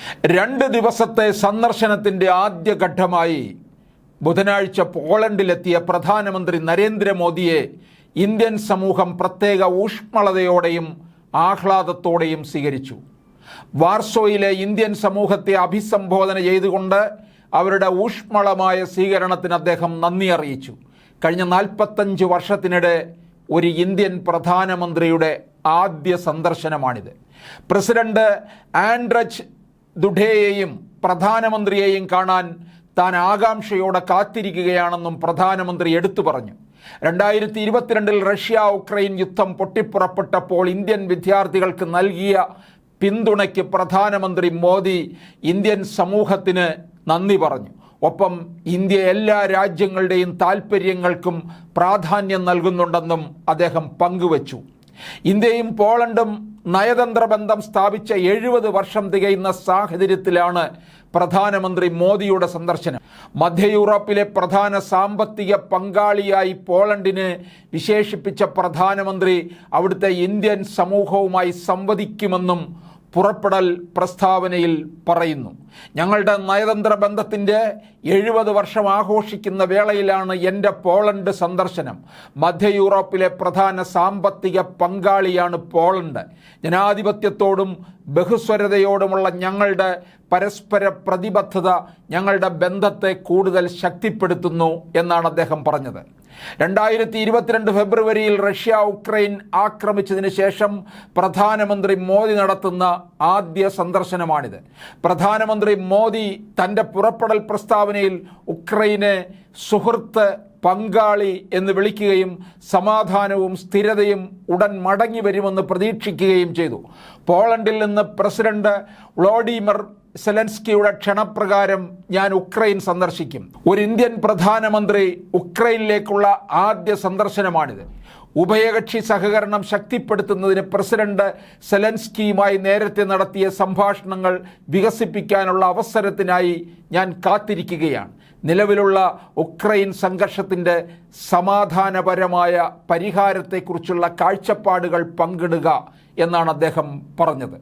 2 ദിവസത്തെ സന്ദർശനത്തിൻ്റെ ആദ്യഘട്ടമായി ബുധനാഴ്ച പോളണ്ടിലെത്തിയ പ്രധാനമന്ത്രി നരേന്ദ്രമോദിയെ ഇന്ത്യൻ സമൂഹം പ്രത്യേക ഊഷ്മളതയോടെയും ആഹ്ലാദത്തോടെയും സ്വീകരിച്ചു. വാർസോയിലെ ഇന്ത്യൻ സമൂഹത്തെ അഭിസംബോധന ചെയ്തുകൊണ്ട് അവരുടെ ഊഷ്മളമായ സ്വീകരണത്തിന് അദ്ദേഹം നന്ദി അറിയിച്ചു. കഴിഞ്ഞ 45 വർഷത്തിനിടെ ഒരു ഇന്ത്യൻ പ്രധാനമന്ത്രിയുടെ ആദ്യ സന്ദർശനമാണിത്. പ്രസിഡന്റ് ആൻഡ്രജ് ദുഡേയെയും പ്രധാനമന്ത്രിയെയും കാണാൻ താൻ ആകാംക്ഷയോടെ കാത്തിരിക്കുകയാണെന്നും പ്രധാനമന്ത്രി എടുത്തു പറഞ്ഞു. 2022 റഷ്യ ഉക്രൈൻ യുദ്ധം പൊട്ടിപ്പുറപ്പെട്ടപ്പോൾ ഇന്ത്യൻ വിദ്യാർത്ഥികൾക്ക് നൽകിയ പിന്തുണയ്ക്ക് പ്രധാനമന്ത്രി മോദി ഇന്ത്യൻ സമൂഹത്തിന് നന്ദി പറഞ്ഞു. ഒപ്പം ഇന്ത്യ എല്ലാ രാജ്യങ്ങളുടെയും താൽപ്പര്യങ്ങൾക്കും പ്രാധാന്യം നൽകുന്നുണ്ടെന്നും അദ്ദേഹം പങ്കുവച്ചു. ഇന്ത്യയും പോളണ്ടും നയതന്ത്ര ബന്ധം സ്ഥാപിച്ച 70 വർഷം തികയുന്ന സാഹചര്യത്തിലാണ് പ്രധാനമന്ത്രി മോദിയുടെ സന്ദർശനം. മധ്യ യൂറോപ്പിലെ പ്രധാന സാമ്പത്തിക പങ്കാളിയായി പോളണ്ടിനെ വിശേഷിപ്പിച്ച പ്രധാനമന്ത്രി അവിടുത്തെ ഇന്ത്യൻ സമൂഹവുമായി സംവദിക്കുമെന്നും പുറപ്പെടൽ പ്രസ്താവനയിൽ പറയുന്നു. ഞങ്ങളുടെ നയതന്ത്ര ബന്ധത്തിൻ്റെ 70 വർഷം ആഘോഷിക്കുന്ന വേളയിലാണ് എൻ്റെ പോളണ്ട് സന്ദർശനം. മധ്യ യൂറോപ്പിലെ പ്രധാന സാമ്പത്തിക പങ്കാളിയാണ് പോളണ്ട്. ജനാധിപത്യത്തോടും ബഹുസ്വരതയോടുമുള്ള ഞങ്ങളുടെ പരസ്പര പ്രതിബദ്ധത ഞങ്ങളുടെ ബന്ധത്തെ കൂടുതൽ ശക്തിപ്പെടുത്തുന്നു എന്നാണ് അദ്ദേഹം പറഞ്ഞത്. 2022 ഫെബ്രുവരിയിൽ റഷ്യ ഉക്രൈൻ ആക്രമിച്ചതിന് ശേഷം പ്രധാനമന്ത്രി മോദി നടത്തുന്ന ആദ്യ സന്ദർശനമാണിത്. പ്രധാനമന്ത്രി മോദി തൻ്റെ പുറപ്പെടൽ പ്രസ്താവനയിൽ ഉക്രൈനെ സുഹൃത്ത്, പങ്കാളി എന്ന് വിളിക്കുകയും സമാധാനവും സ്ഥിരതയും ഉടൻ മടങ്ങി വരുമെന്ന് പ്രതീക്ഷിക്കുകയും ചെയ്തു. പോളണ്ടിൽ നിന്ന് പ്രസിഡന്റ് വ്ളോഡിമിർ സെലൻസ്കിയുടെ ക്ഷണപ്രകാരം ഞാൻ ഉക്രൈൻ സന്ദർശിക്കും. ഒരു ഇന്ത്യൻ പ്രധാനമന്ത്രി ഉക്രൈനിലേക്കുള്ള ആദ്യ സന്ദർശനമാണിത്. ഉഭയകക്ഷി സഹകരണം ശക്തിപ്പെടുത്തുന്നതിന് പ്രസിഡന്റ് സെലൻസ്കിയുമായി നേരത്തെ നടത്തിയ സംഭാഷണങ്ങൾ വികസിപ്പിക്കാനുള്ള അവസരത്തിനായി ഞാൻ കാത്തിരിക്കുകയാണ്. നിലവിലുള്ള ഉക്രൈൻ സംഘർഷത്തിൻ്റെ സമാധാനപരമായ പരിഹാരത്തെക്കുറിച്ചുള്ള കാഴ്ചപ്പാടുകൾ പങ്കിടുക എന്നാണ് അദ്ദേഹം പറഞ്ഞത്.